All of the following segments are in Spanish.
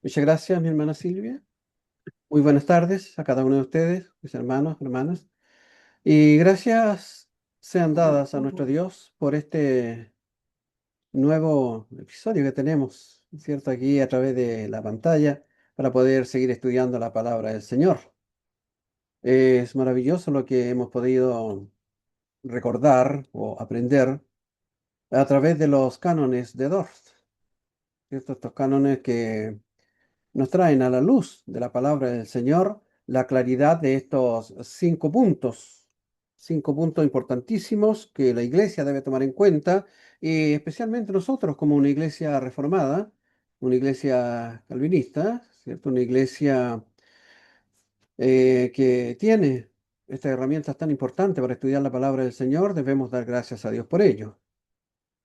Muchas gracias, mi hermana Silvia. Muy buenas tardes a cada uno de ustedes, mis hermanos, hermanas. Y gracias sean dadas a nuestro Dios por este nuevo episodio que tenemos, ¿cierto? Aquí a través de la pantalla para poder seguir estudiando la palabra del Señor. Es maravilloso lo que hemos podido recordar o aprender a través de los cánones de Dort, ¿cierto? Estos cánones que nos traen a la luz de la palabra del Señor la claridad de estos cinco puntos importantísimos que la iglesia debe tomar en cuenta, y especialmente nosotros como una iglesia reformada, una iglesia calvinista, ¿cierto? Una iglesia que tiene estas herramientas tan importantes para estudiar la palabra del Señor. Debemos dar gracias a Dios por ello.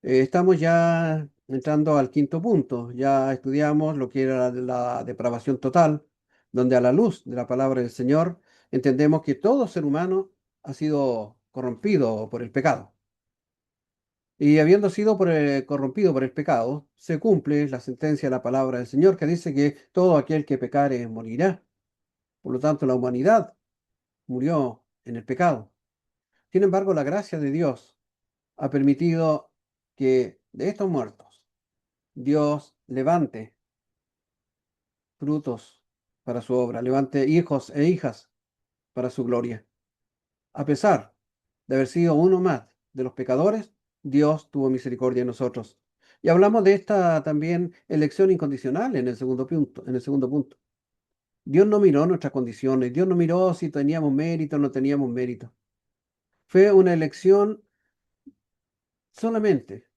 Estamos ya entrando al quinto punto. Ya estudiamos lo que era la depravación total, donde a la luz de la palabra del Señor entendemos que todo ser humano ha sido corrompido por el pecado. Y habiendo sido corrompido por el pecado, se cumple la sentencia de la palabra del Señor que dice que todo aquel que pecare morirá. Por lo tanto, la humanidad murió en el pecado. Sin embargo, la gracia de Dios ha permitido que de estos muertos Dios levante frutos para su obra, levante hijos e hijas para su gloria. A pesar de haber sido uno más de los pecadores, Dios tuvo misericordia de nosotros. Y hablamos de esta también elección incondicional en el segundo punto. Dios no miró nuestras condiciones, Dios no miró si teníamos mérito o no teníamos mérito. Fue una elección solamente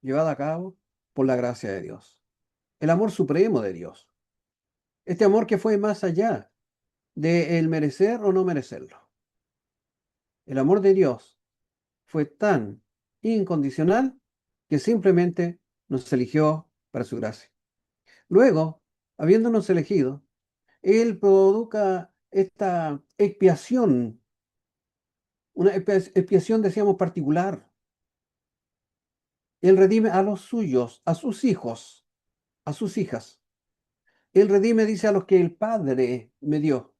llevada a cabo por la gracia de Dios, el amor supremo de Dios. Este amor que fue más allá de el merecer o no merecerlo. El amor de Dios fue tan incondicional que simplemente nos eligió para su gracia. Luego, habiéndonos elegido, Él produca esta expiación, una expiación, decíamos, particular. Él redime a los suyos, a sus hijos, a sus hijas. Él redime, dice, a los que el Padre me dio.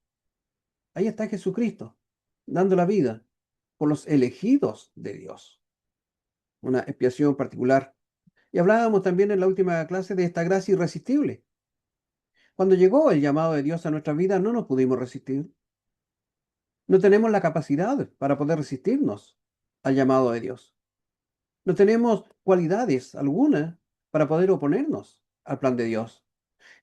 Ahí está Jesucristo, dando la vida por los elegidos de Dios. Una expiación particular. Y hablábamos también en la última clase de esta gracia irresistible. Cuando llegó el llamado de Dios a nuestra vida, no nos pudimos resistir. No tenemos la capacidad para poder resistirnos al llamado de Dios. No tenemos cualidades alguna para poder oponernos al plan de Dios.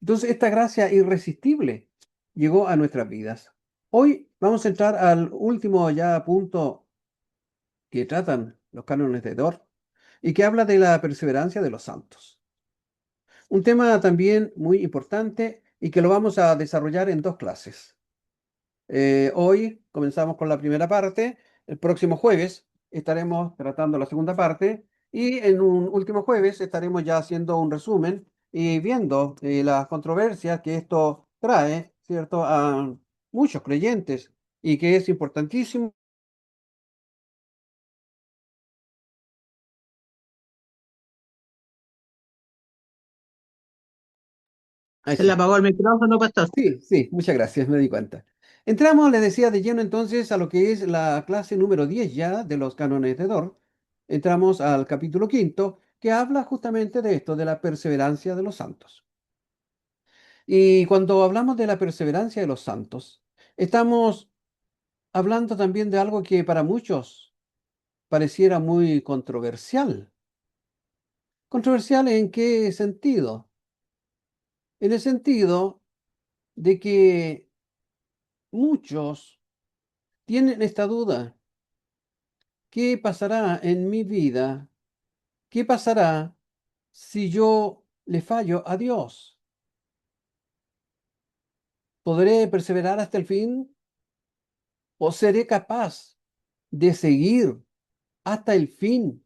Entonces, esta gracia irresistible llegó a nuestras vidas. Hoy vamos a entrar al último ya punto que tratan los cánones de Dort y que habla de la perseverancia de los santos. Un tema también muy importante y que lo vamos a desarrollar en dos clases. Hoy comenzamos con la primera parte, el próximo jueves estaremos tratando la segunda parte y en un último jueves estaremos ya haciendo un resumen y viendo las controversias que esto trae, ¿cierto?, a muchos creyentes y que es importantísimo. Ahí Se le sí. apagó el micrófono, pastor. Sí, sí, muchas gracias, me di cuenta. Entramos, les decía, de lleno entonces a lo que es la clase número 10 ya de los cánones de Dort. Entramos al capítulo quinto, que habla justamente de esto, de la perseverancia de los santos. Y cuando hablamos de la perseverancia de los santos, estamos hablando también de algo que para muchos pareciera muy controversial. ¿Controversial en qué sentido? En el sentido de que muchos tienen esta duda. ¿Qué pasará en mi vida? ¿Qué pasará si yo le fallo a Dios? ¿Podré perseverar hasta el fin? ¿O seré capaz de seguir hasta el fin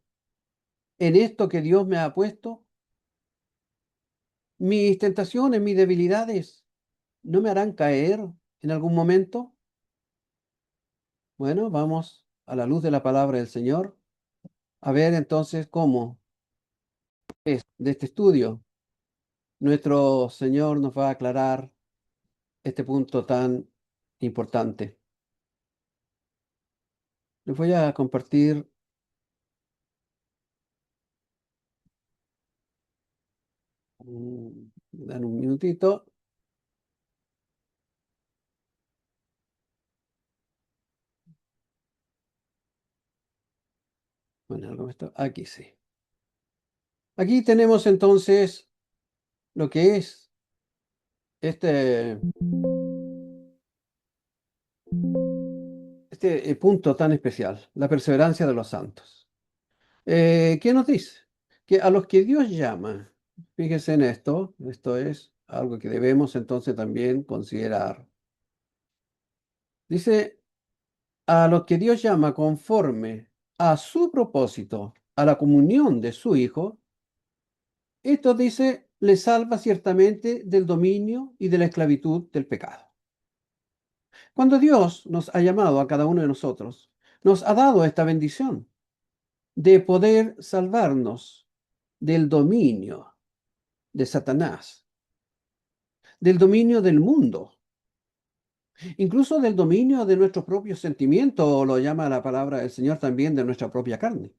en esto que Dios me ha puesto? ¿Mis tentaciones, mis debilidades no me harán caer en algún momento? Bueno, vamos a la luz de la palabra del Señor a ver entonces cómo es de este estudio. nuestro Señor nos va a aclarar este punto tan importante. Les voy a compartir, dan un minutito. Bueno, aquí sí. Aquí tenemos entonces lo que es este, este punto tan especial, la perseverancia de los santos. ¿Qué nos dice? Que a los que Dios llama, fíjese en esto es algo que debemos entonces también considerar. Dice, a los que Dios llama conforme a su propósito, a la comunión de su Hijo, esto dice, le salva ciertamente del dominio y de la esclavitud del pecado. Cuando Dios nos ha llamado a cada uno de nosotros, nos ha dado esta bendición de poder salvarnos del dominio de Satanás, del dominio del mundo, incluso del dominio de nuestros propios sentimientos, o lo llama la palabra del Señor también de nuestra propia carne.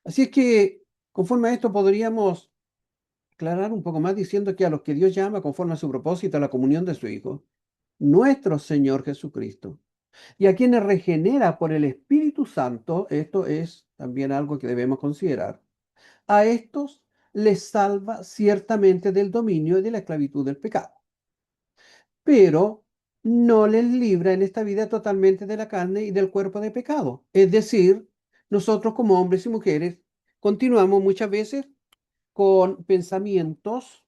Así es que, conforme a esto, podríamos aclarar un poco más diciendo que a los que Dios llama conforme a su propósito, a la comunión de su Hijo, nuestro Señor Jesucristo, y a quienes regenera por el Espíritu Santo, esto es también algo que debemos considerar, a estos les salva ciertamente del dominio y de la esclavitud del pecado, pero no les libra en esta vida totalmente de la carne y del cuerpo de pecado. Es decir, nosotros como hombres y mujeres continuamos muchas veces con pensamientos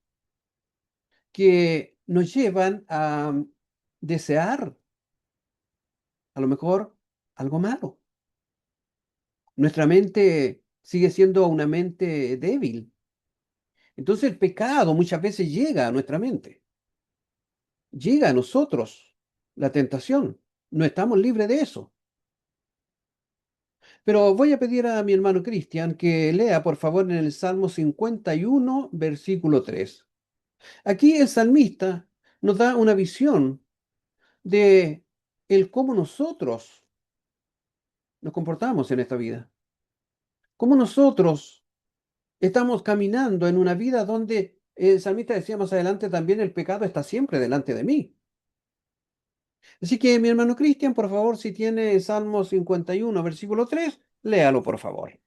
que nos llevan a desear a lo mejor algo malo. Nuestra mente sigue siendo una mente débil. Entonces el pecado muchas veces llega a nuestra mente, llega a nosotros la tentación. No estamos libres de eso. Pero voy a pedir a mi hermano Cristian que lea, por favor, en el Salmo 51, versículo 3. Aquí el salmista nos da una visión de el cómo nosotros nos comportamos en esta vida, cómo nosotros estamos caminando en una vida donde el salmista decía más adelante también el pecado está siempre delante de mí. Así que mi hermano Cristian, por favor, si tiene Salmo 51, versículo 3, léalo, por favor.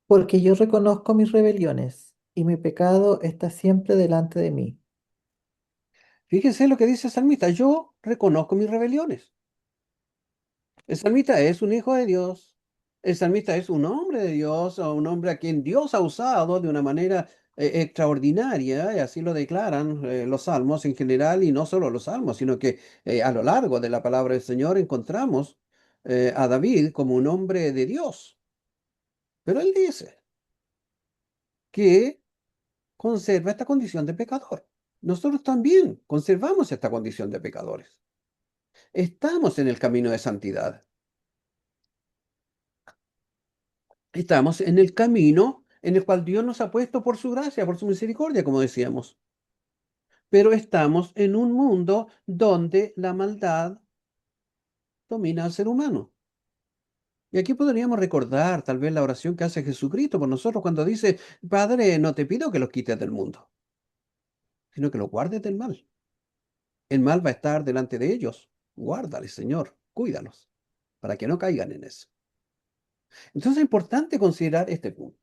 Porque yo reconozco mis rebeliones y mi pecado está siempre delante de mí. Fíjese lo que dice el salmista, yo reconozco mis rebeliones. El salmista es un hijo de Dios. El salmista es un hombre de Dios, o un hombre a quien Dios ha usado de una manera extraordinaria, y así lo declaran los salmos en general, y no solo los salmos, sino que a lo largo de la palabra del Señor encontramos a David como un hombre de Dios. Pero él dice que conserva esta condición de pecador. Nosotros también conservamos esta condición de pecadores. Estamos en el camino de santidad. Estamos en el camino en el cual Dios nos ha puesto por su gracia, por su misericordia, como decíamos. Pero estamos en un mundo donde la maldad domina al ser humano. Y aquí podríamos recordar tal vez la oración que hace Jesucristo por nosotros cuando dice, Padre, no te pido que los quites del mundo, sino que los guardes del mal. El mal va a estar delante de ellos. Guárdales, Señor, cuídalos, para que no caigan en eso. Entonces es importante considerar este punto.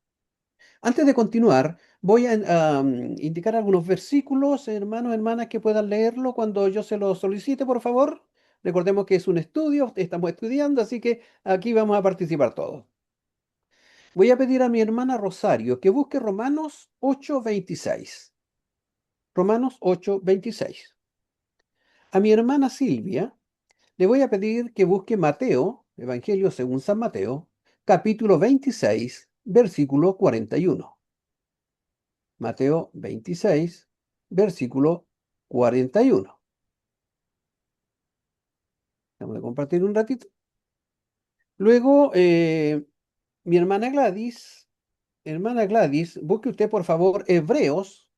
Antes de continuar, voy a indicar algunos versículos, hermanos, hermanas, que puedan leerlo cuando yo se lo solicite, por favor. Recordemos que es un estudio, estamos estudiando, así que aquí vamos a participar todos. Voy a pedir a mi hermana Rosario que busque Romanos 8:26. Romanos 8:26. A mi hermana Silvia le voy a pedir que busque Mateo, Evangelio según San Mateo, capítulo 26, versículo 41. Mateo 26, versículo 41. Vamos a compartir un ratito. Luego, mi hermana Gladys hermana Gladys, busque usted por favor Hebreos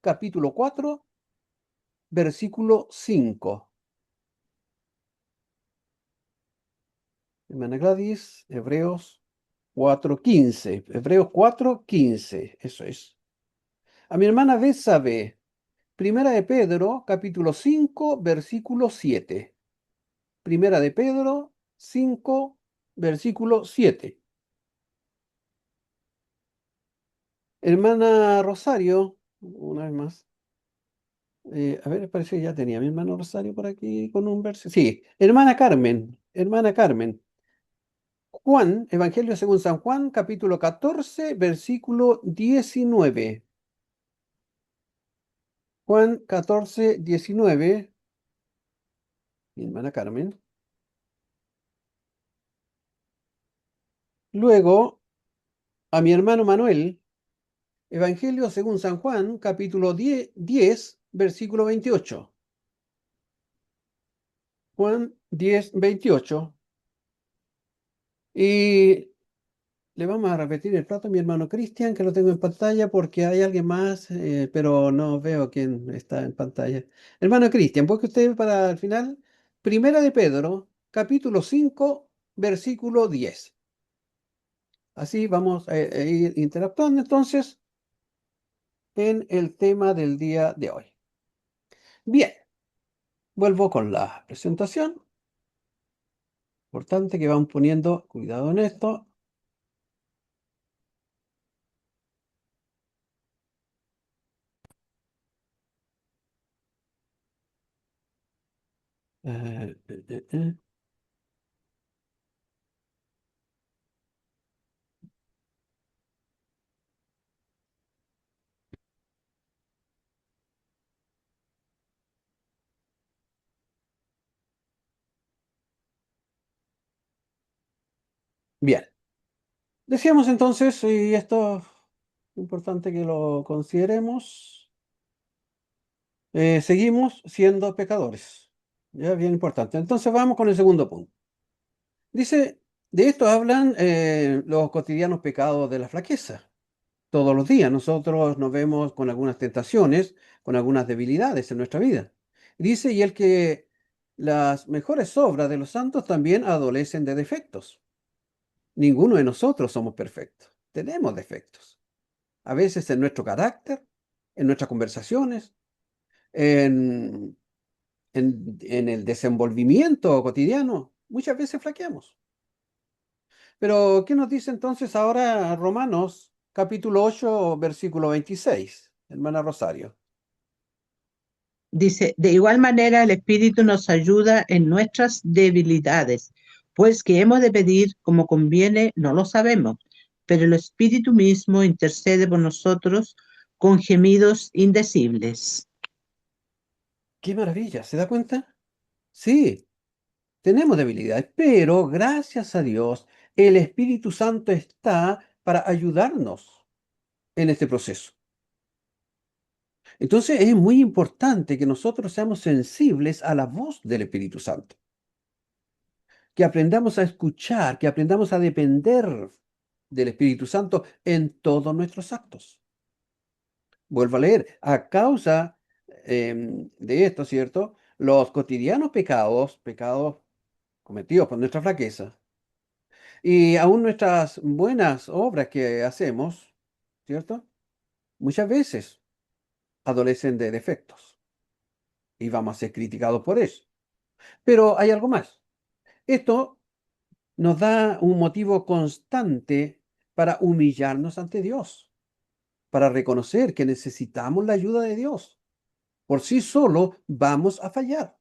capítulo 4, versículo 5. Hermana Gladys, Hebreos 4:15. Hebreos 4:15. Eso es. A mi hermana Betsabe, Primera de Pedro, capítulo 5, versículo 7. Primera de Pedro 5, versículo 7. Hermana Rosario, una vez más. A ver, parece que ya tenía a mi hermano Rosario por aquí con un verso. Sí, hermana Carmen. Juan, Evangelio según San Juan, capítulo 14, versículo 19. Juan 14, 19. Mi hermana Carmen. Luego, a mi hermano Manuel, Evangelio según San Juan, capítulo 10, versículo 28. Juan 10, 28. Y le vamos a repetir el plato a mi hermano Cristian, que lo tengo en pantalla porque hay alguien más, pero no veo quién está en pantalla. Hermano Cristian, busque usted para el final. Primera de Pedro, capítulo 5, versículo 10. Así vamos a ir interactuando entonces en el tema del día de hoy. Bien, vuelvo con la presentación. Importante que van poniendo cuidado en esto. Eh, eh, eh, eh. Bien, decíamos entonces, y esto es importante que lo consideremos, seguimos siendo pecadores. Ya, bien importante. Entonces vamos con el segundo punto. Dice, de esto hablan los cotidianos pecados de la flaqueza. Todos los días nosotros nos vemos con algunas tentaciones, con algunas debilidades en nuestra vida. Dice, y el que las mejores obras de los santos también adolecen de defectos. Ninguno de nosotros somos perfectos. Tenemos defectos. A veces en nuestro carácter, en nuestras conversaciones, en, en el desenvolvimiento cotidiano. Muchas veces flaqueamos. Pero, ¿qué nos dice entonces ahora Romanos capítulo 8, versículo 26, hermana Rosario? Dice, de igual manera el Espíritu nos ayuda en nuestras debilidades, pues que hemos de pedir como conviene no lo sabemos, pero el Espíritu mismo intercede por nosotros con gemidos indecibles. ¡Qué maravilla! ¿Se da cuenta? Sí, tenemos debilidades, pero gracias a Dios, el Espíritu Santo está para ayudarnos en este proceso. Entonces es muy importante que nosotros seamos sensibles a la voz del Espíritu Santo, que aprendamos a escuchar, que aprendamos a depender del Espíritu Santo en todos nuestros actos. Vuelvo a leer, a causa de esto, ¿cierto? Los cotidianos pecados cometidos por nuestra flaqueza, y aún nuestras buenas obras que hacemos, ¿cierto? Muchas veces adolecen de defectos y vamos a ser criticados por eso. Pero hay algo más. Esto nos da un motivo constante para humillarnos ante Dios, para reconocer que necesitamos la ayuda de Dios. Por sí solo vamos a fallar.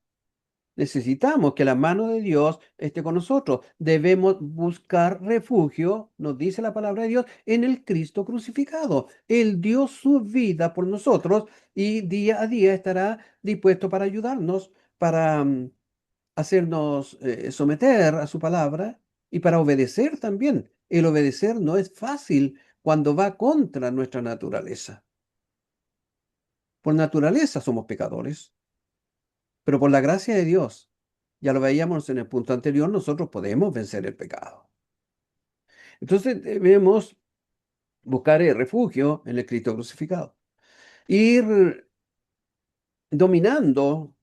Necesitamos que la mano de Dios esté con nosotros. Debemos buscar refugio, nos dice la palabra de Dios, en el Cristo crucificado. Él dio su vida por nosotros y día a día estará dispuesto para ayudarnos, para hacernos someter a su palabra y para obedecer también. El obedecer no es fácil cuando va contra nuestra naturaleza. Por naturaleza somos pecadores, pero por la gracia de Dios, ya lo veíamos en el punto anterior, nosotros podemos vencer el pecado. Entonces debemos buscar el refugio en el Cristo crucificado. Ir dominando,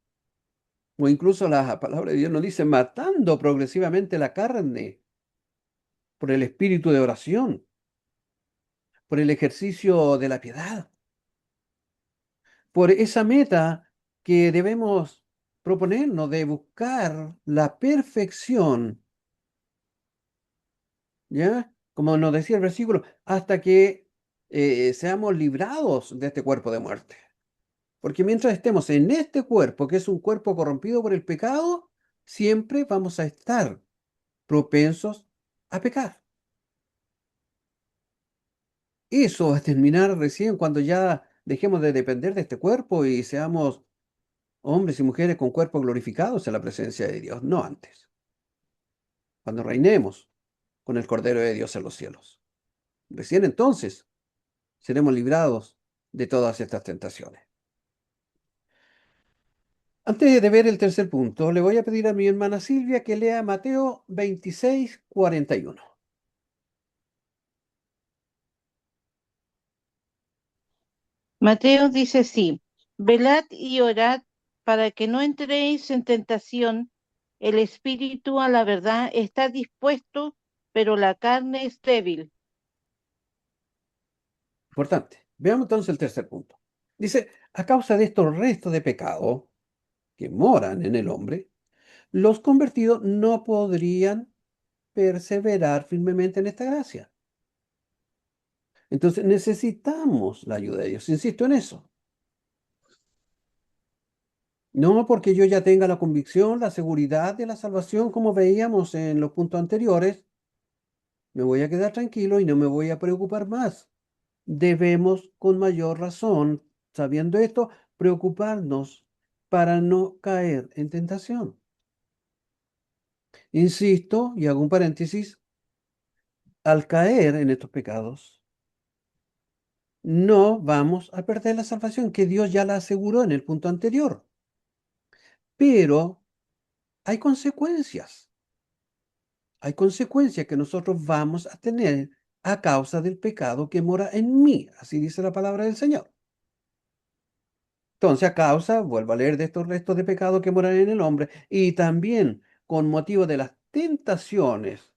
o incluso la palabra de Dios nos dice, matando progresivamente la carne por el espíritu de oración, por el ejercicio de la piedad, por esa meta que debemos proponernos de buscar la perfección, ¿ya? Como nos decía el versículo, hasta que seamos librados de este cuerpo de muerte. Porque mientras estemos en este cuerpo, que es un cuerpo corrompido por el pecado, siempre vamos a estar propensos a pecar. Eso va a terminar recién cuando ya dejemos de depender de este cuerpo y seamos hombres y mujeres con cuerpos glorificados en la presencia de Dios, no antes, cuando reinemos con el Cordero de Dios en los cielos. Recién entonces seremos librados de todas estas tentaciones. Antes de ver el tercer punto, le voy a pedir a mi hermana Silvia que lea Mateo 26:41. Mateo dice así: velad y orad para que no entréis en tentación. El espíritu a la verdad está dispuesto, pero la carne es débil. Importante. Veamos entonces el tercer punto. Dice, a causa de estos restos de pecado que moran en el hombre, los convertidos no podrían perseverar firmemente en esta gracia. Entonces necesitamos la ayuda de Dios. Insisto en eso. No porque yo ya tenga la convicción, la seguridad de la salvación, como veíamos en los puntos anteriores, me voy a quedar tranquilo y no me voy a preocupar más. Debemos, con mayor razón, sabiendo esto, preocuparnos para no caer en tentación. Insisto, y hago un paréntesis, al caer en estos pecados, no vamos a perder la salvación que Dios ya la aseguró en el punto anterior. Pero hay consecuencias. Hay consecuencias que nosotros vamos a tener a causa del pecado que mora en mí. Así dice la palabra del Señor. Entonces, a causa, vuelvo a leer, de estos restos de pecado que moran en el hombre, y también con motivo de las tentaciones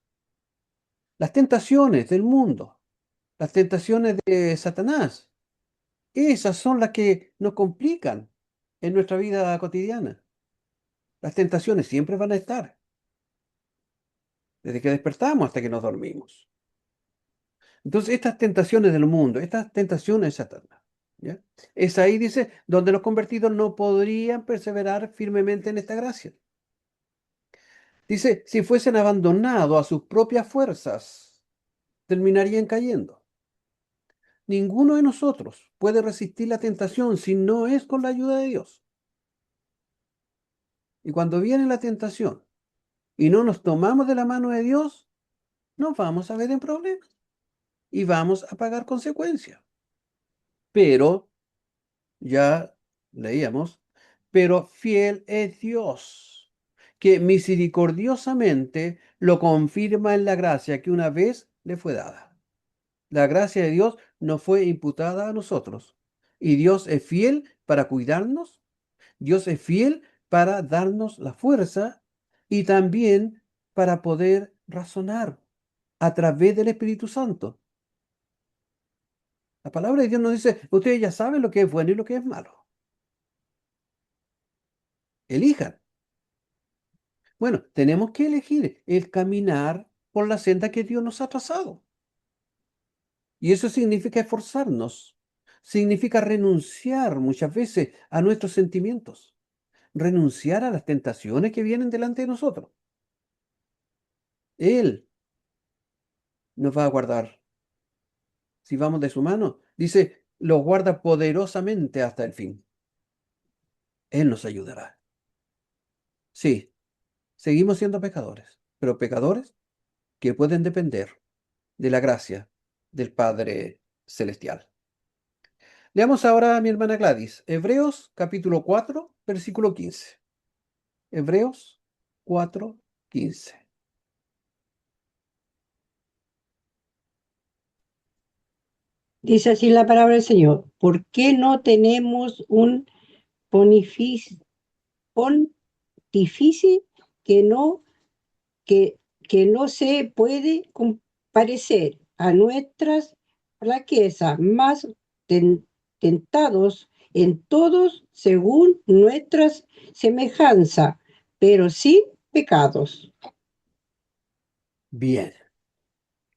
del mundo, las tentaciones de Satanás, esas son las que nos complican en nuestra vida cotidiana. Las tentaciones siempre van a estar, desde que despertamos hasta que nos dormimos. Entonces, estas tentaciones del mundo, estas tentaciones de Satanás, ¿ya? Es ahí, dice, donde los convertidos no podrían perseverar firmemente en esta gracia. Dice, si fuesen abandonados a sus propias fuerzas, terminarían cayendo. Ninguno de nosotros puede resistir la tentación si no es con la ayuda de Dios. Y cuando viene la tentación y no nos tomamos de la mano de Dios, nos vamos a ver en problemas y vamos a pagar consecuencias. Pero, ya leíamos, pero fiel es Dios, que misericordiosamente lo confirma en la gracia que una vez le fue dada. La gracia de Dios nos fue imputada a nosotros. Y Dios es fiel para cuidarnos. Dios es fiel para darnos la fuerza y también para poder razonar a través del Espíritu Santo. La palabra de Dios nos dice, ustedes ya saben lo que es bueno y lo que es malo. Elijan. Bueno, tenemos que elegir el caminar por la senda que Dios nos ha trazado. Y eso significa esforzarnos, significa renunciar muchas veces a nuestros sentimientos, renunciar a las tentaciones que vienen delante de nosotros. Él nos va a guardar. Si vamos de su mano, dice, los guarda poderosamente hasta el fin. Él nos ayudará. Sí, seguimos siendo pecadores, pero pecadores que pueden depender de la gracia del Padre Celestial. Leamos ahora a mi hermana Gladys, Hebreos capítulo 4, versículo 15. Hebreos 4:15. Dice así la palabra del Señor. ¿Por qué no tenemos un pontificio que no, que no se puede comparecer a nuestras flaquezas, más tentados en todos según nuestras semejanzas, pero sin pecados? Bien,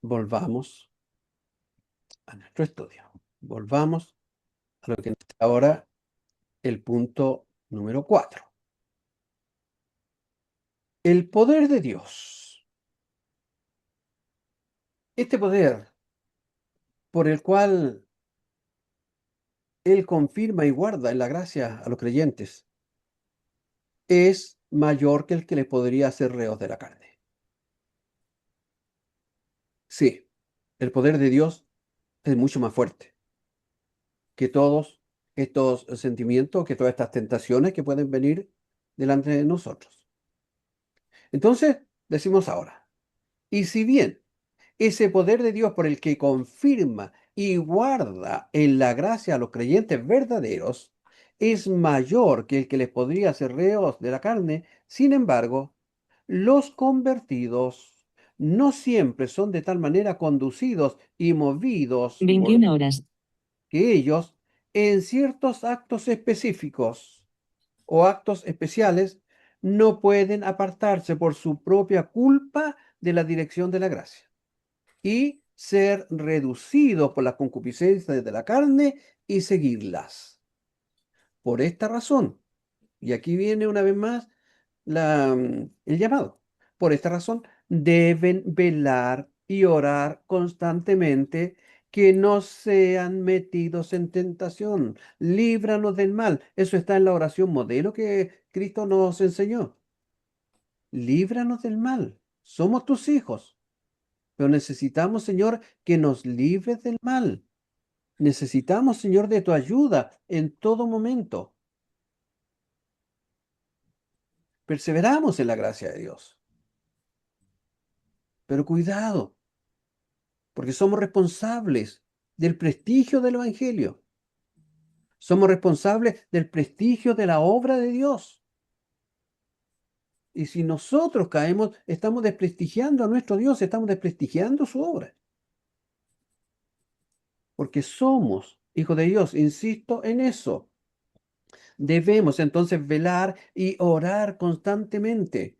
volvamos a nuestro estudio. Volvamos a lo que es ahora el punto número 4. El poder de Dios. Este poder por el cual Él confirma y guarda en la gracia a los creyentes es mayor que el que le podría hacer reos de la carne. Sí, el poder de Dios es mucho más fuerte que todos estos sentimientos, que todas estas tentaciones que pueden venir delante de nosotros. Entonces, decimos ahora, y si bien ese poder de Dios por el que confirma y guarda en la gracia a los creyentes verdaderos es mayor que el que les podría hacer reos de la carne, sin embargo, los convertidos no siempre son de tal manera conducidos y movidos 21 horas. que ellos, en ciertos actos específicos o actos especiales, no pueden apartarse por su propia culpa de la dirección de la gracia y ser reducidos por las concupiscencias de la carne y seguirlas. Por esta razón, y aquí viene una vez más el llamado, por esta razón deben velar y orar constantemente que no sean metidos en tentación. Líbranos del mal. Eso está en la oración modelo que Cristo nos enseñó. Líbranos del mal. Somos tus hijos. Pero necesitamos, Señor, que nos libres del mal. Necesitamos, Señor, de tu ayuda en todo momento. Perseveramos en la gracia de Dios. Pero cuidado, porque somos responsables del prestigio del Evangelio. Somos responsables del prestigio de la obra de Dios. Y si nosotros caemos, estamos desprestigiando a nuestro Dios, estamos desprestigiando su obra. Porque somos hijos de Dios, insisto en eso. Debemos entonces velar y orar constantemente.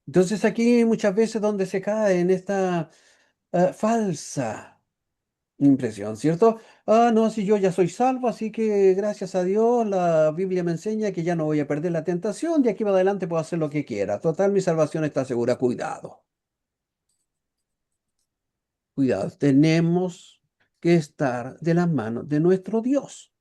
Entonces aquí muchas veces donde se cae en esta falsa impresión, ¿cierto? Ah, no, si yo ya soy salvo, así que gracias a Dios la Biblia me enseña que ya no voy a perder la tentación, de aquí para adelante puedo hacer lo que quiera. Total, mi salvación está segura. Cuidado, cuidado. Tenemos que estar de las manos de nuestro Dios.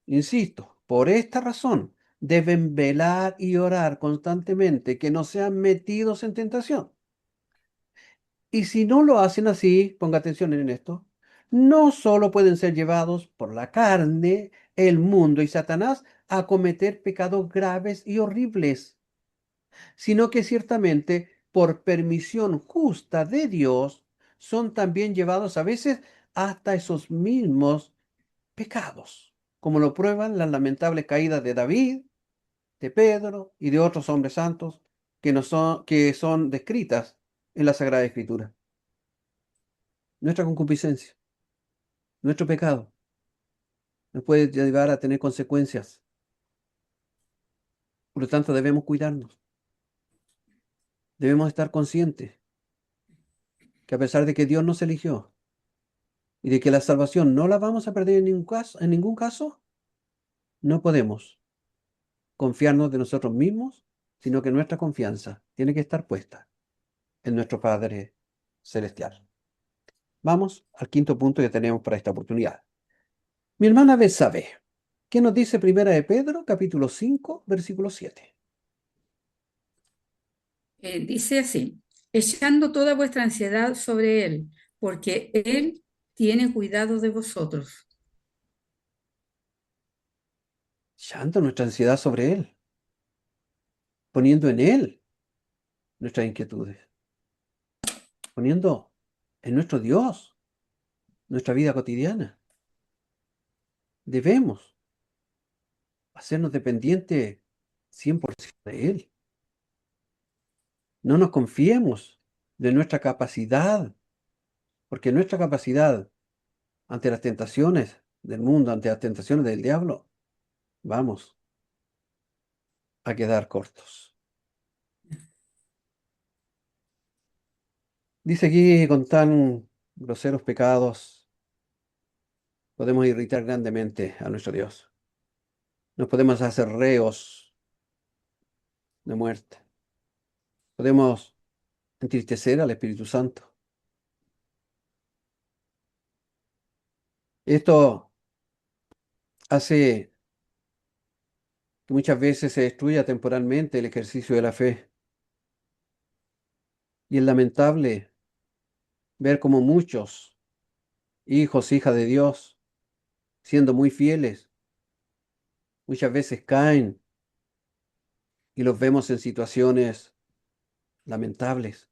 Insisto, por esta razón deben velar y orar constantemente que no sean metidos en tentación. Y si no lo hacen así, ponga atención en esto, no solo pueden ser llevados por la carne, el mundo y Satanás a cometer pecados graves y horribles, sino que ciertamente por permisión justa de Dios son también llevados a veces hasta esos mismos pecados, como lo prueban las lamentables caídas de David, de Pedro y de otros hombres santos que son descritas en la Sagrada Escritura. Nuestra concupiscencia, nuestro pecado, nos puede llevar a tener consecuencias. Por lo tanto, debemos cuidarnos. Debemos estar conscientes que a pesar de que Dios nos eligió y de que la salvación no la vamos a perder en ningún caso, no podemos confiarnos de nosotros mismos, sino que nuestra confianza tiene que estar puesta en nuestro Padre Celestial. Vamos al quinto punto que tenemos para esta oportunidad. Mi hermana Betsabe, ¿qué nos dice Primera de Pedro, capítulo 5, versículo 7? Dice así, echando toda vuestra ansiedad sobre Él, porque Él tiene cuidado de vosotros. Echando nuestra ansiedad sobre Él, poniendo en Él nuestras inquietudes, poniendo en nuestro Dios, nuestra vida cotidiana. Debemos hacernos dependientes 100% de Él. No nos confiemos de nuestra capacidad, porque nuestra capacidad ante las tentaciones del mundo, ante las tentaciones del diablo, vamos a quedar cortos. Dice aquí, con tan groseros pecados, podemos irritar grandemente a nuestro Dios. Nos podemos hacer reos de muerte. Podemos entristecer al Espíritu Santo. Esto hace que muchas veces se destruya temporalmente el ejercicio de la fe. Y es lamentable ver cómo muchos hijos, hijas de Dios, siendo muy fieles, muchas veces caen y los vemos en situaciones lamentables,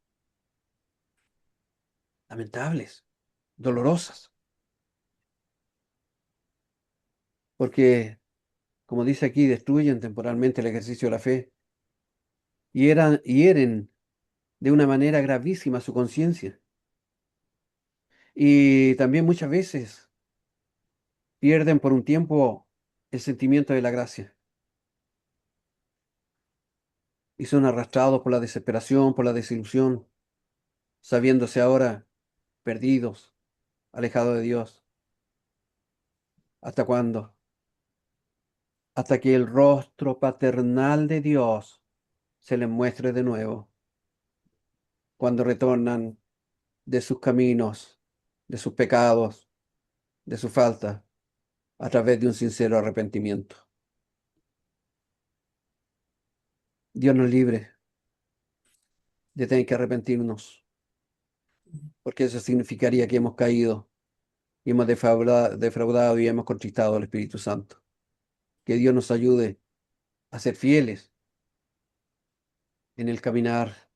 dolorosas. Porque, como dice aquí, destruyen temporalmente el ejercicio de la fe y hieren de una manera gravísima su conciencia. Y también muchas veces pierden por un tiempo el sentimiento de la gracia y son arrastrados por la desesperación, por la desilusión, sabiéndose ahora perdidos, alejados de Dios. ¿Hasta cuándo? Hasta que el rostro paternal de Dios se les muestre de nuevo, cuando retornan de sus caminos, de sus pecados, de su falta, a través de un sincero arrepentimiento. Dios nos libre de tener que arrepentirnos, porque eso significaría que hemos caído y hemos defraudado y hemos contristado al Espíritu Santo. Que Dios nos ayude a ser fieles en el caminar,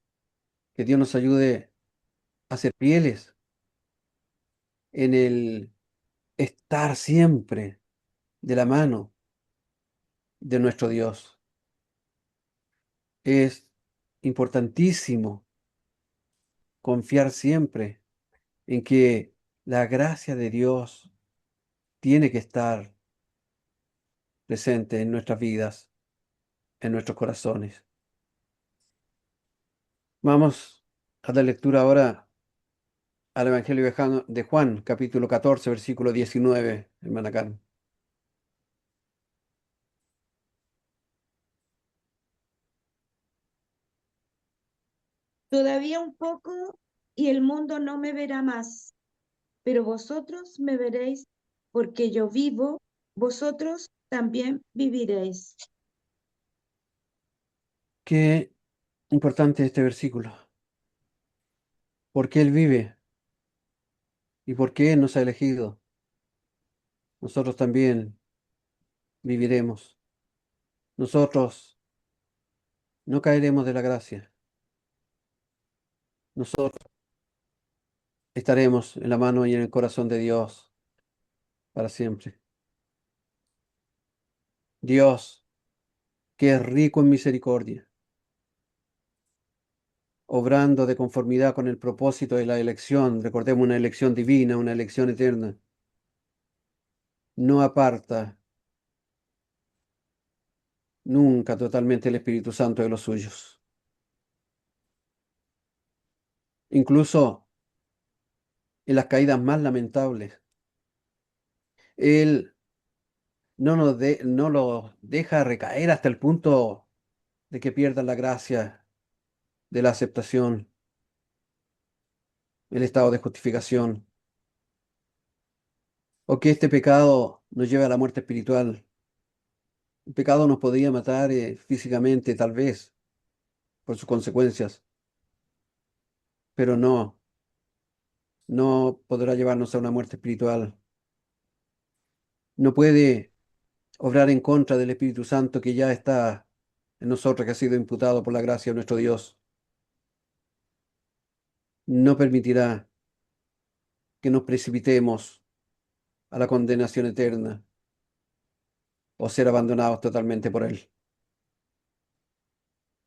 que Dios nos ayude a ser fieles en el estar siempre de la mano de nuestro Dios. Es importantísimo confiar siempre en que la gracia de Dios tiene que estar presente en nuestras vidas, en nuestros corazones. Vamos a dar lectura ahora al Evangelio de Juan, capítulo 14, versículo 19, hermana Carmen. Todavía un poco y el mundo no me verá más, pero vosotros me veréis porque yo vivo, vosotros también viviréis. Qué importante este versículo, porque Él vive y porque Él nos ha elegido. Nosotros también viviremos. Nosotros no caeremos de la gracia. Nosotros estaremos en la mano y en el corazón de Dios para siempre. Dios, que es rico en misericordia, obrando de conformidad con el propósito de la elección, recordemos una elección divina, una elección eterna, no aparta nunca totalmente el Espíritu Santo de los suyos. Incluso en las caídas más lamentables, Él no los deja recaer hasta el punto de que pierdan la gracia de la aceptación, el estado de justificación, o que este pecado nos lleve a la muerte espiritual. El pecado nos podría matar físicamente, tal vez, por sus consecuencias, pero no podrá llevarnos a una muerte espiritual. No puede obrar en contra del Espíritu Santo que ya está en nosotros, que ha sido imputado por la gracia de nuestro Dios. No permitirá que nos precipitemos a la condenación eterna o ser abandonados totalmente por Él.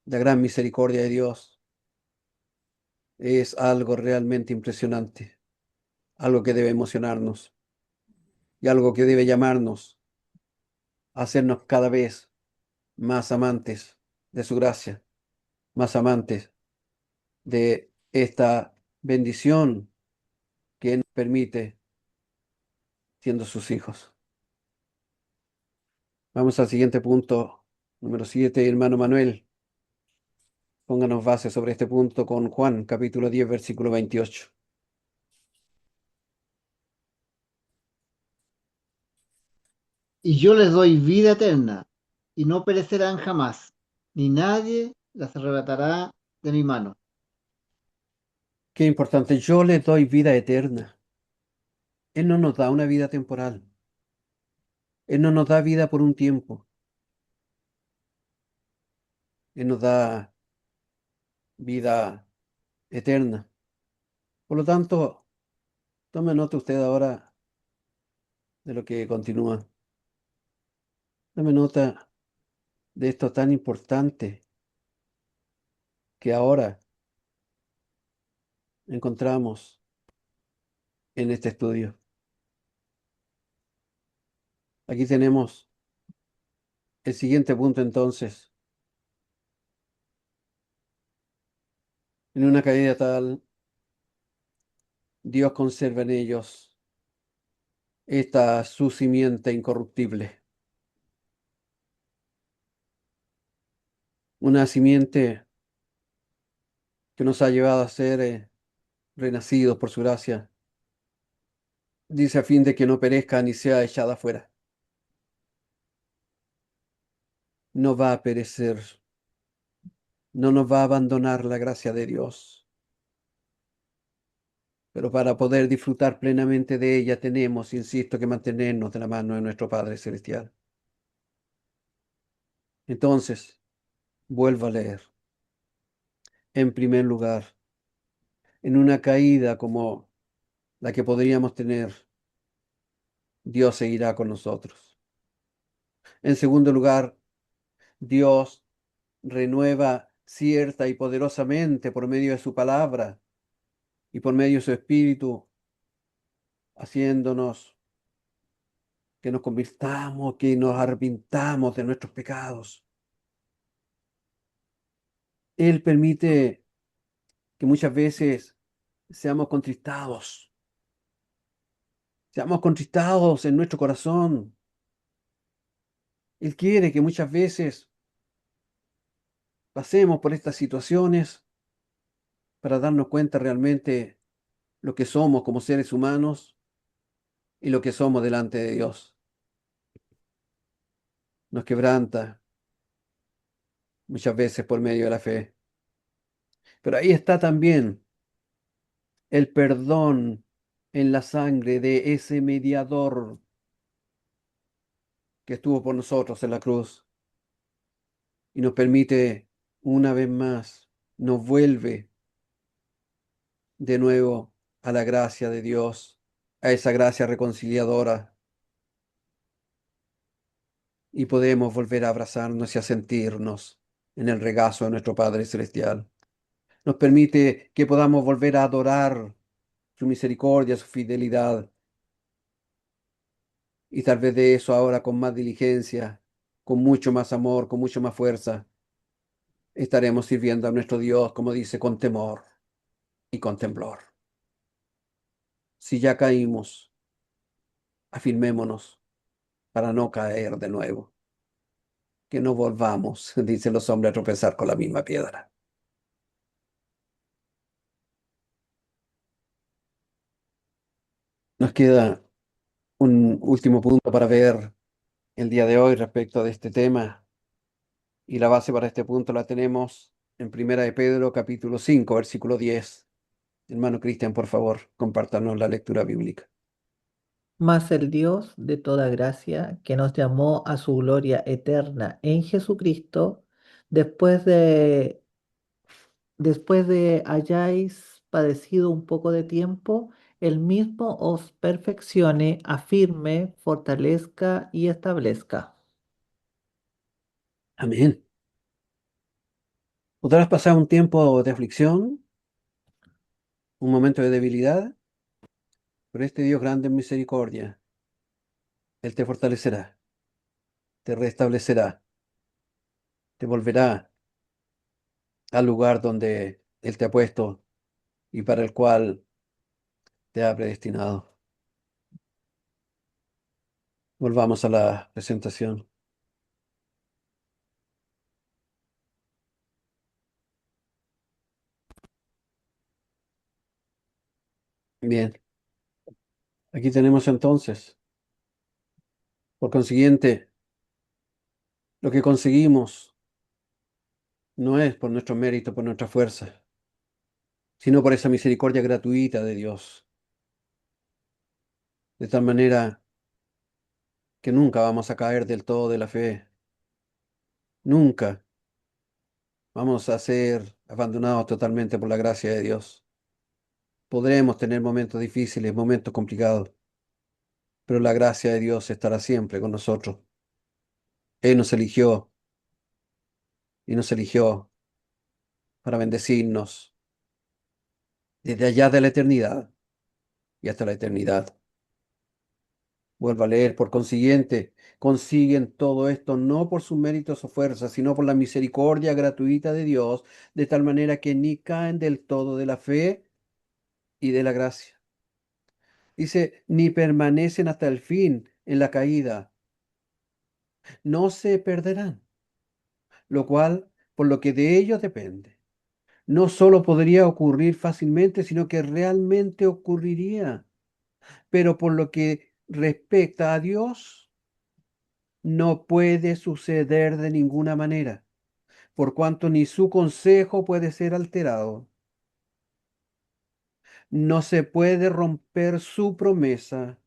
La gran misericordia de Dios es algo realmente impresionante, algo que debe emocionarnos y algo que debe llamarnos a hacernos cada vez más amantes de su gracia, más amantes de esta bendición que nos permite siendo sus hijos. Vamos al siguiente punto, número 7, hermano Manuel. Pónganos base sobre este punto con Juan, capítulo 10, versículo 28. Y yo les doy vida eterna, y no perecerán jamás, ni nadie las arrebatará de mi mano. Qué importante, yo le doy vida eterna. Él no nos da una vida temporal. Él no nos da vida por un tiempo. Él nos da vida eterna. Por lo tanto, tome nota usted ahora de lo que continúa. Tome nota de esto tan importante que ahora encontramos en este estudio. Aquí tenemos el siguiente punto entonces. En una caída tal, Dios conserva en ellos esta su simiente incorruptible. Una simiente que nos ha llevado a ser renacidos por su gracia. Dice a fin de que no perezca ni sea echada afuera. No va a perecer. No nos va a abandonar la gracia de Dios. Pero para poder disfrutar plenamente de ella tenemos, insisto, que mantenernos de la mano de nuestro Padre Celestial. Entonces, vuelvo a leer. En primer lugar, en una caída como la que podríamos tener, Dios seguirá con nosotros. En segundo lugar, Dios renueva cierta y poderosamente por medio de su palabra y por medio de su espíritu, haciéndonos que nos convirtamos, que nos arrepintamos de nuestros pecados. Él permite que muchas veces seamos contristados en nuestro corazón. Él quiere que muchas veces pasemos por estas situaciones para darnos cuenta realmente lo que somos como seres humanos y lo que somos delante de Dios. Nos quebranta muchas veces por medio de la fe. Pero ahí está también el perdón en la sangre de ese mediador que estuvo por nosotros en la cruz y nos permite una vez más, nos vuelve de nuevo a la gracia de Dios, a esa gracia reconciliadora y podemos volver a abrazarnos y a sentirnos en el regazo de nuestro Padre Celestial. Nos permite que podamos volver a adorar su misericordia, su fidelidad. Y tal vez de eso ahora con más diligencia, con mucho más amor, con mucho más fuerza, estaremos sirviendo a nuestro Dios, como dice, con temor y con temblor. Si ya caímos, afirmémonos para no caer de nuevo. Que no volvamos, dicen los hombres, a tropezar con la misma piedra. Nos queda un último punto para ver el día de hoy respecto de este tema. Y la base para este punto la tenemos en Primera de Pedro, capítulo 5, versículo 10. Hermano Cristian, por favor, compártanos la lectura bíblica. Mas el Dios de toda gracia, que nos llamó a su gloria eterna en Jesucristo, después de hayáis padecido un poco de tiempo, Él mismo os perfeccione, afirme, fortalezca y establezca. Amén. Podrás pasar un tiempo de aflicción, un momento de debilidad, pero este Dios grande en misericordia, Él te fortalecerá, te restablecerá, te volverá al lugar donde Él te ha puesto y para el cual te ha predestinado. Volvamos a la presentación. Bien, aquí tenemos entonces, por consiguiente, lo que conseguimos no es por nuestro mérito, por nuestra fuerza, sino por esa misericordia gratuita de Dios. De tal manera que nunca vamos a caer del todo de la fe, nunca vamos a ser abandonados totalmente por la gracia de Dios. Podremos tener momentos difíciles, momentos complicados, pero la gracia de Dios estará siempre con nosotros. Él nos eligió y nos eligió para bendecirnos desde allá de la eternidad y hasta la eternidad. Vuelvo a leer, por consiguiente, consiguen todo esto no por sus méritos o fuerzas, sino por la misericordia gratuita de Dios, de tal manera que ni caen del todo de la fe y de la gracia. Dice, ni permanecen hasta el fin en la caída, no se perderán, lo cual, por lo que de ellos depende, no solo podría ocurrir fácilmente, sino que realmente ocurriría. Pero por lo que respecta a Dios, no puede suceder de ninguna manera, por cuanto ni su consejo puede ser alterado. No se puede romper su promesa.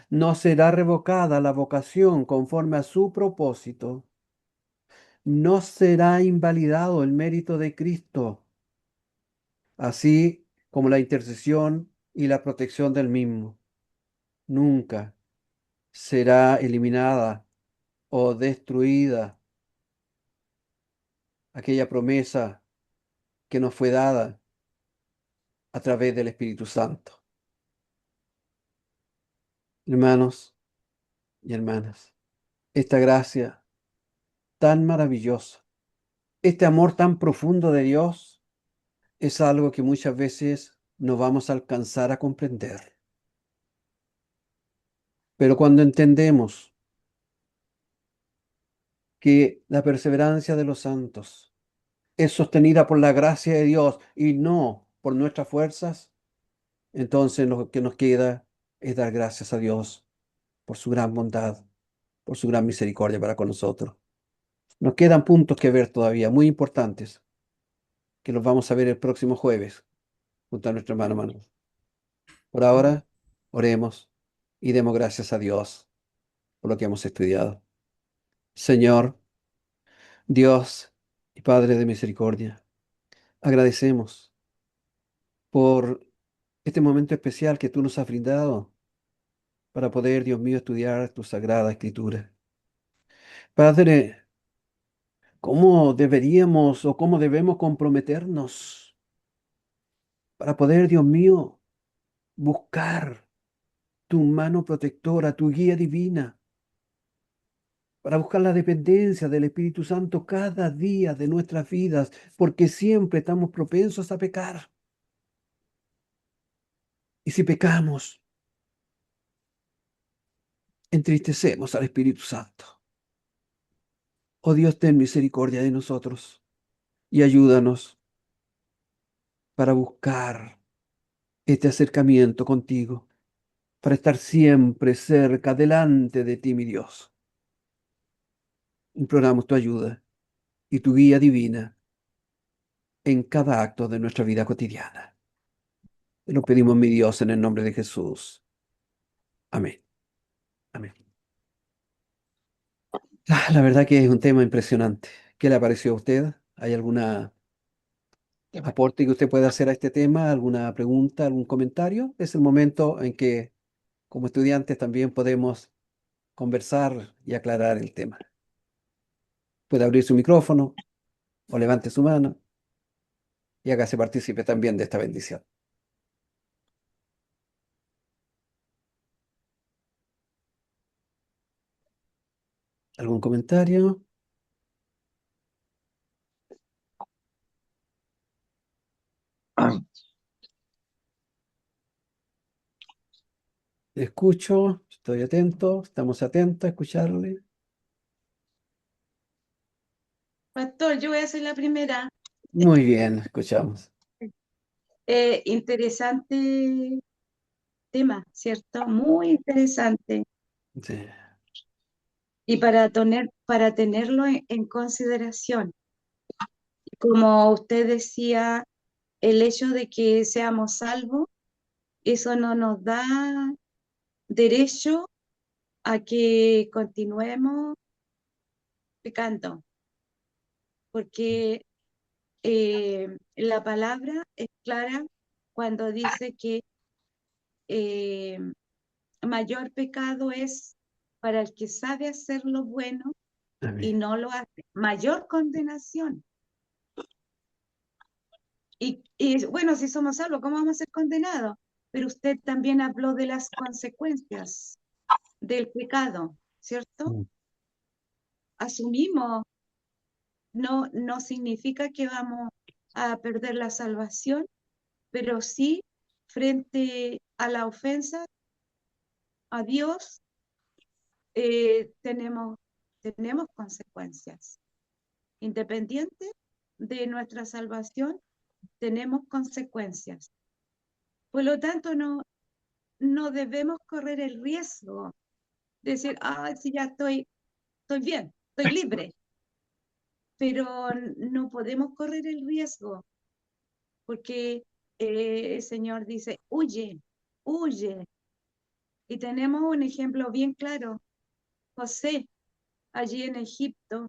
No será revocada la vocación conforme a su propósito. No será invalidado el mérito de Cristo, así como la intercesión y la protección del mismo. Nunca será eliminada o destruida aquella promesa que nos fue dada a través del Espíritu Santo. Hermanos y hermanas, esta gracia tan maravillosa, este amor tan profundo de Dios, es algo que muchas veces no vamos a alcanzar a comprender. Pero cuando entendemos que la perseverancia de los santos es sostenida por la gracia de Dios y no por nuestras fuerzas, entonces lo que nos queda es dar gracias a Dios por su gran bondad, por su gran misericordia para con nosotros. Nos quedan puntos que ver todavía, muy importantes, que los vamos a ver el próximo jueves, junto a nuestro hermano Manuel. Por ahora, oremos y demos gracias a Dios por lo que hemos estudiado. Señor, Dios y Padre de misericordia, agradecemos por este momento especial que tú nos has brindado para poder, Dios mío, estudiar tu sagrada escritura. Padre, ¿cómo deberíamos o cómo debemos comprometernos para poder, Dios mío, buscar tu mano protectora, tu guía divina, para buscar la dependencia del Espíritu Santo cada día de nuestras vidas, porque siempre estamos propensos a pecar? Y si pecamos, entristecemos al Espíritu Santo. Oh Dios, ten misericordia de nosotros y ayúdanos para buscar este acercamiento contigo, para estar siempre cerca, delante de ti, mi Dios. Imploramos tu ayuda y tu guía divina en cada acto de nuestra vida cotidiana. Te lo pedimos, mi Dios, en el nombre de Jesús. Amén. Amén. La verdad que es un tema impresionante. ¿Qué le pareció a usted? ¿Hay alguna aporte que usted pueda hacer a este tema, alguna pregunta, algún comentario, es el momento en que como estudiantes también podemos conversar y aclarar el tema. Puede abrir su micrófono o levante su mano y hágase partícipe también de esta bendición. ¿Algún comentario? Escucho, estoy atento, estamos atentos a escucharle. Pastor, yo voy a ser la primera. Muy bien, escuchamos. Interesante tema, ¿cierto? Muy interesante. Sí. Y para tenerlo en consideración, como usted decía, el hecho de que seamos salvos, eso no nos da derecho a que continuemos pecando, porque la palabra es clara cuando dice que eh, mayor pecado es para el que sabe hacer lo bueno y Amén. no lo hace. Mayor condenación. Y bueno, si somos salvos, ¿cómo vamos a ser condenados? Pero usted también habló de las consecuencias del pecado, ¿cierto? Mm. Asumimos, no significa que vamos a perder la salvación, pero sí frente a la ofensa a Dios tenemos consecuencias. Independiente de nuestra salvación, tenemos consecuencias. Por lo tanto, no debemos correr el riesgo de decir, sí, ya estoy bien, estoy libre. Pero no podemos correr el riesgo porque el Señor dice, huye, huye. Y tenemos un ejemplo bien claro, José, allí en Egipto,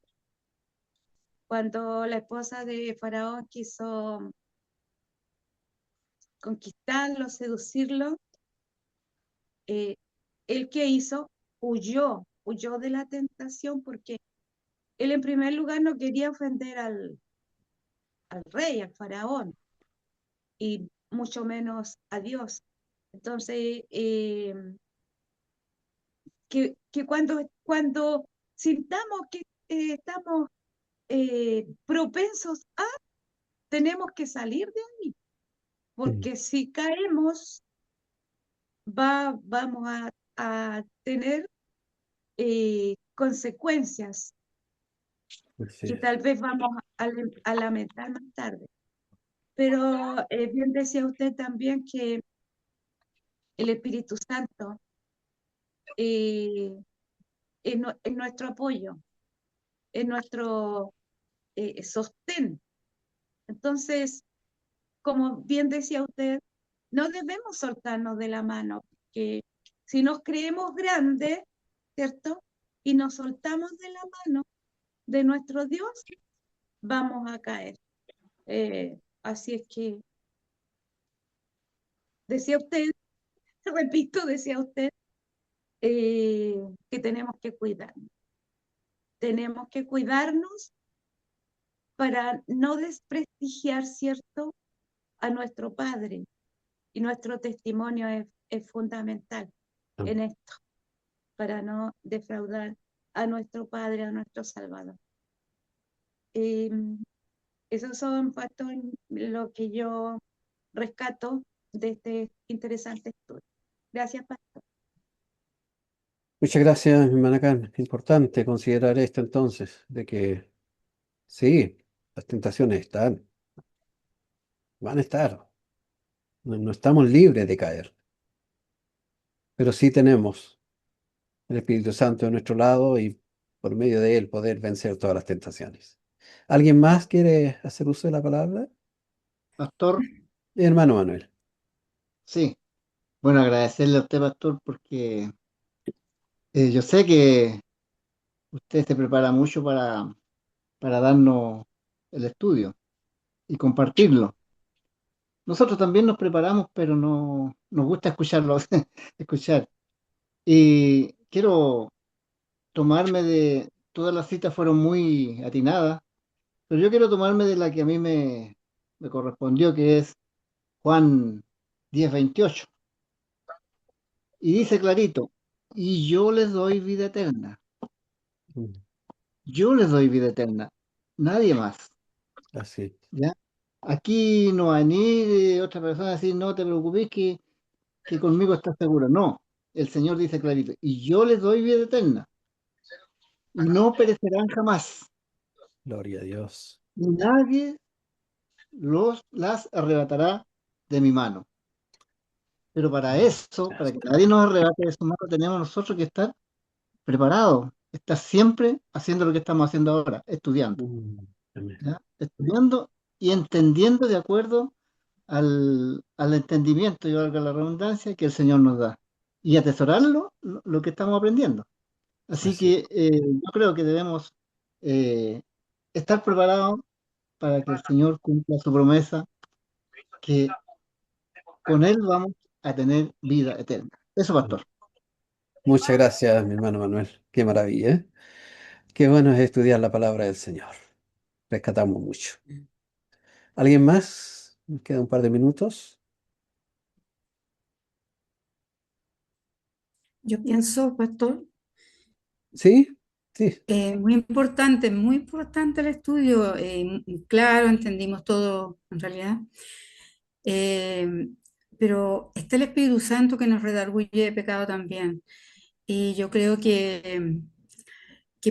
cuando la esposa de Faraón quiso conquistarlo, seducirlo, ¿él qué hizo? Huyó de la tentación porque él en primer lugar no quería ofender al rey, al faraón, y mucho menos a Dios. Entonces, que cuando sintamos que estamos propensos tenemos que salir de ahí, porque si caemos, vamos a tener consecuencias Así que es. tal vez vamos a lamentar más tarde. Pero bien decía usted también que el Espíritu Santo es nuestro apoyo, es nuestro sostén. Entonces, como bien decía usted, no debemos soltarnos de la mano, porque si nos creemos grandes, ¿cierto? Y nos soltamos de la mano de nuestro Dios, vamos a caer. Así es que, decía usted, repito, decía usted, que tenemos que cuidarnos. Tenemos que cuidarnos para no desprestigiar, ¿cierto?, a nuestro Padre. Y nuestro testimonio es fundamental en esto, para no defraudar a nuestro Padre, a nuestro Salvador. Esos son, Pastor, lo que yo rescato de este interesante estudio. Gracias, Pastor. Muchas gracias, mi hermana Carmen. Es importante considerar esto entonces, de que sí, las tentaciones están, van a estar. No estamos libres de caer, pero sí tenemos el Espíritu Santo a nuestro lado y por medio de él poder vencer todas las tentaciones. ¿Alguien más quiere hacer uso de la palabra? Pastor, Hermano Manuel. sí. Bueno, agradecerle a usted, pastor, porque yo sé que usted se prepara mucho para darnos el estudio y compartirlo. nosotros también nos preparamos, pero no nos gusta escucharlo, escuchar. Y quiero tomarme de, todas las citas fueron muy atinadas, pero yo quiero tomarme de la que a mí me correspondió, que es Juan 10:28. Y dice clarito, y yo les doy vida eterna, Mm, yo les doy vida eterna, nadie más, así. ¿ya? Aquí no hay ni de otra persona decir, no te preocupes que conmigo estás seguro. No, el Señor dice clarito, y yo les doy vida eterna, y no perecerán jamás, Gloria a Dios. y nadie las arrebatará de mi mano. Pero para eso, para que nadie nos arrebate de su mano, tenemos nosotros que estar preparados, estar siempre haciendo lo que estamos haciendo ahora, estudiando, Mm, amén. ¿ya? Estudiando y entendiendo de acuerdo al entendimiento, y valga la redundancia, que el Señor nos da. Y atesorarlo, lo que estamos aprendiendo. Así Así. que yo creo que debemos eh, estar preparados para que el Señor cumpla su promesa, que con Él vamos a tener vida eterna. Eso, pastor. Muchas gracias, mi hermano Manuel. Qué maravilla, ¿eh? Qué bueno es estudiar la palabra del Señor. Rescatamos mucho. ¿Alguien más? Nos queda un par de minutos. Yo pienso, pastor, ¿Sí? Sí. muy importante el estudio. Claro, entendimos todo en realidad. Eh, pero está el Espíritu Santo que nos redarguye de pecado también. Y yo creo que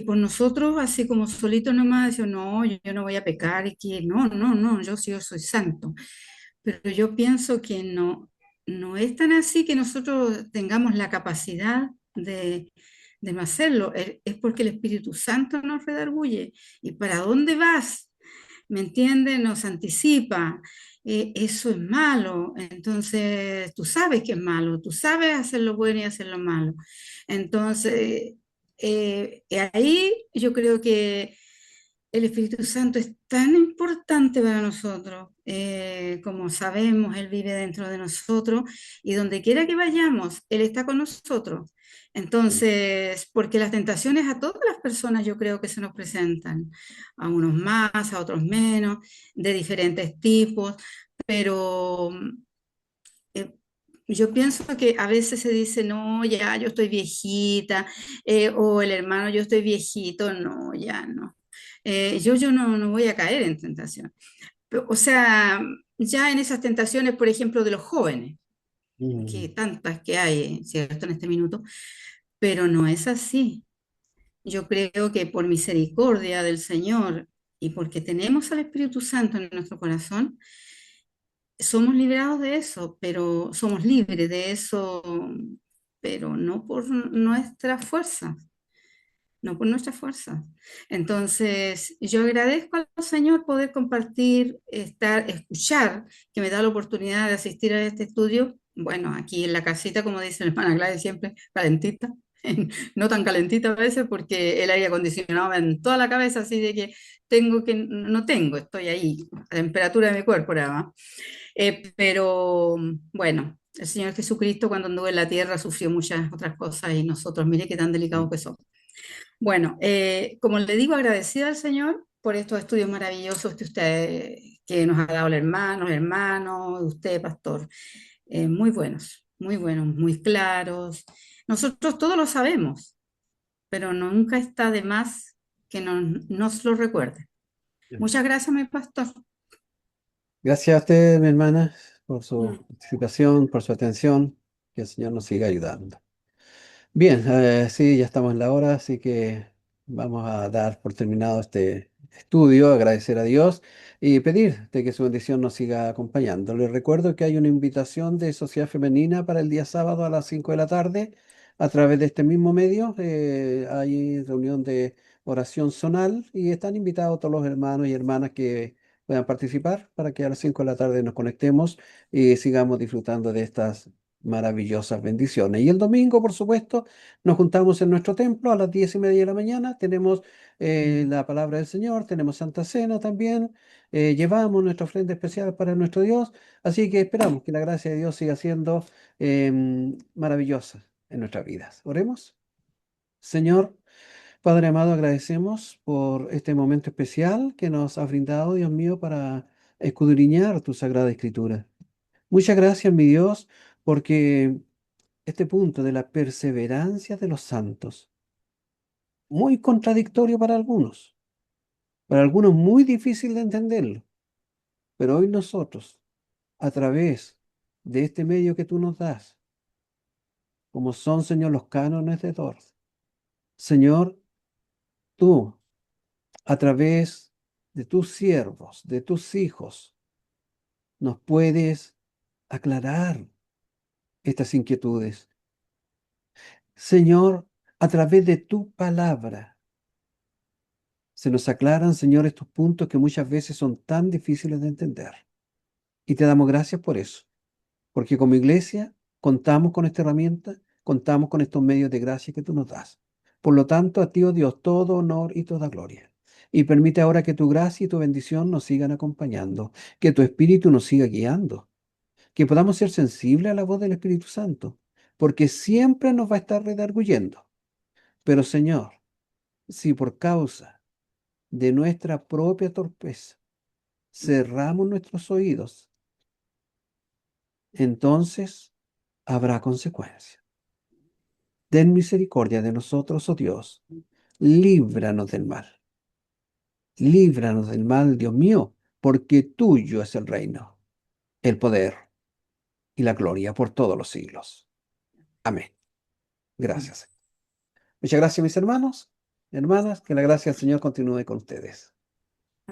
por nosotros, así como solitos nomás, decimos, no, yo no voy a pecar, y que no, no, no, yo sí, yo soy santo. Pero yo pienso que no, no es tan así que nosotros tengamos la capacidad de no hacerlo. Es porque el Espíritu Santo nos redarguye. ¿Y para dónde vas? ¿Me entiende? Nos anticipa. Eso es malo. Entonces, tú sabes que es malo, tú sabes hacer lo bueno y hacer lo malo. Entonces, ahí yo creo que el Espíritu Santo es tan importante para nosotros. Como sabemos, Él vive dentro de nosotros y donde quiera que vayamos, Él está con nosotros. Entonces, porque las tentaciones a todas las personas yo creo que se nos presentan, a unos más, a otros menos, de diferentes tipos, pero eh, yo pienso que a veces se dice, no, ya yo estoy viejita, o el hermano, yo estoy viejito, no, ya no. Yo no voy a caer en tentación. O sea, ya en esas tentaciones, por ejemplo, de los jóvenes, que Mm, tantas que hay, ¿cierto?, en este minuto, pero no es así. Yo creo que por misericordia del Señor y porque tenemos al Espíritu Santo en nuestro corazón, somos liberados de eso, pero somos libres de eso, pero no por nuestra fuerza, no por nuestra fuerza. Entonces, yo agradezco al Señor poder compartir, estar, escuchar, que me da la oportunidad de asistir a este estudio. Bueno, aquí en la casita, como dice la hermana Gladys, siempre calentita, no tan calentita a veces porque el aire acondicionado me en toda la cabeza, así de que no tengo, estoy ahí, a la temperatura de mi cuerpo, nada más. Pero bueno, el Señor Jesucristo cuando anduvo en la tierra sufrió muchas otras cosas y nosotros, mire qué tan delicados mm, que somos. Bueno, como le digo, agradecida al Señor por estos estudios maravillosos que usted, que nos ha dado el hermano, usted, pastor. Muy buenos, muy claros. Nosotros todos lo sabemos, pero nunca está de más que nos lo recuerde. amén. Muchas gracias, mi pastor. Gracias a usted, mi hermana, por su Mm. participación, por su atención. Que el Señor nos siga ayudando. Bien, sí, ya estamos en la hora, así que vamos a dar por terminado este estudio, agradecer a Dios y pedir de que su bendición nos siga acompañando. Les recuerdo que hay una invitación de Sociedad Femenina para el día sábado a las 5 de la tarde a través de este mismo medio. Hay reunión de oración zonal y están invitados todos los hermanos y hermanas que puedan participar para que a las 5 de la tarde nos conectemos y sigamos disfrutando de estas maravillosas bendiciones. Y el domingo, por supuesto, nos juntamos en nuestro templo a las 10:30 de la mañana. Tenemos la palabra del Señor, tenemos Santa Cena también. Llevamos nuestra ofrenda especial para nuestro Dios. Así que esperamos que la gracia de Dios siga siendo maravillosa en nuestras vidas. Oremos. Señor, Padre amado, agradecemos por este momento especial que nos has brindado, Dios mío, para escudriñar tu Sagrada Escritura. Muchas gracias, mi Dios, porque este punto de la perseverancia de los santos, muy contradictorio para algunos muy difícil de entenderlo, pero hoy nosotros, a través de este medio que tú nos das, como son, Señor, los cánones de Dort, Señor, tú, a través de tus siervos, de tus hijos, nos puedes aclarar estas inquietudes. Señor, a través de tu palabra, se nos aclaran, Señor, estos puntos que muchas veces son tan difíciles de entender. Y te damos gracias por eso, porque como iglesia contamos con esta herramienta, contamos con estos medios de gracia que tú nos das. Por lo tanto, a ti, oh Dios, todo honor y toda gloria. Y permite ahora que tu gracia y tu bendición nos sigan acompañando, que tu Espíritu nos siga guiando, que podamos ser sensibles a la voz del Espíritu Santo, porque siempre nos va a estar redarguyendo. Pero Señor, si por causa de nuestra propia torpeza cerramos nuestros oídos, entonces habrá consecuencia. Ten misericordia de nosotros, oh Dios. Líbranos del mal. Líbranos del mal, Dios mío, porque tuyo es el reino, el poder y la gloria por todos los siglos. Amén. Gracias. Muchas gracias, mis hermanos, hermanas. Que la gracia del Señor continúe con ustedes.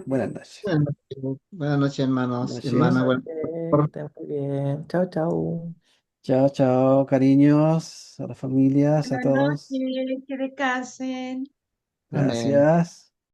Buenas Amén. noches. Buenas noches, hermanos y Noches. hermanas. Que estén muy bien. Chao, chao. Chao, chao, cariños, a las familias, a Buenas todos. noches, que descansen. Amén. Gracias.